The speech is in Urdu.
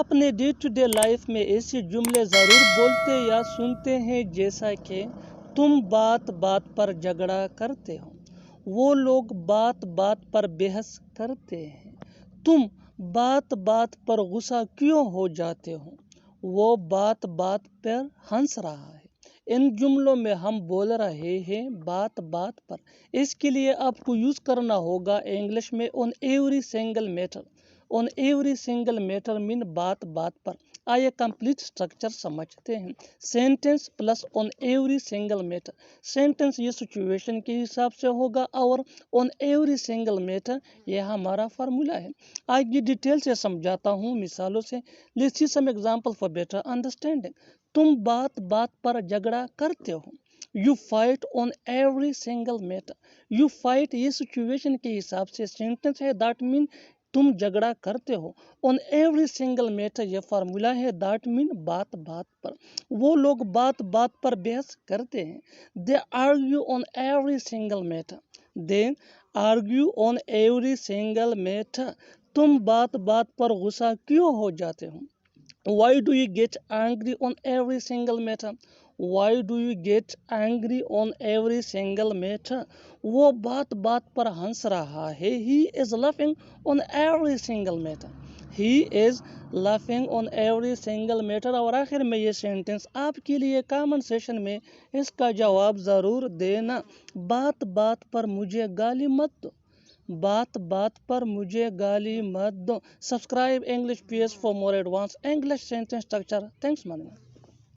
اپنے ڈے ٹو ڈے لائف میں ایسے جملے ضرور بولتے یا سنتے ہیں جیسا کہ تم بات بات پر جھگڑا کرتے ہو، وہ لوگ بات بات پر بحث کرتے ہیں، تم بات بات پر غصہ کیوں ہو جاتے ہو، وہ بات بات پر ہنس رہا ہے۔ ان جملوں میں ہم بول رہے ہیں بات بات پر۔ اس کے لیے آپ کو یوز کرنا ہوگا انگلش میں on every single matter۔ on every single matter مین بات بات پر۔ آئیے کمپلیٹ سٹرکچر سمجھتے ہیں۔ Sentence plus on every single matter۔ Sentence یہ سچویشن کے حساب سے ہوگا اور on every single matter یہ ہمارا فارمولا ہے۔ آگے ڈیٹیل سے سمجھاتا ہوں مثالوں سے۔ Let's see some example for better understanding. تم بات بات پر جھگڑا کرتے ہو۔ You fight on every single matter۔ You fight یہ سچویشن کے حساب سے سینٹینس ہے، that mean تم جھگڑا کرتے ہو۔ on every single matter یہ فارمولا ہے، that mean بات بات پر۔ وہ لوگ بات بات پر بحث کرتے ہیں۔ They argue on every single matter۔ They argue on every single matter۔ تم بات بات پر غصہ کیوں ہو جاتے ہو؟ Why do you get angry on every single matter؟ Why do you get angry on every single matter؟ وہ بات بات پر ہنس رہا ہے۔ He is laughing on every single matter۔ He is laughing on every single matter۔ اور آخر میں یہ سینٹینس آپ کے لیے کامن سیشن میں اس کا جواب ضرور دینا۔ بات بات پر مجھے گالی مت دو۔ بات بات پر مجھے گالی مت دو۔ Subscribe English PS for more advanced English sentence structure۔ Thanks, man.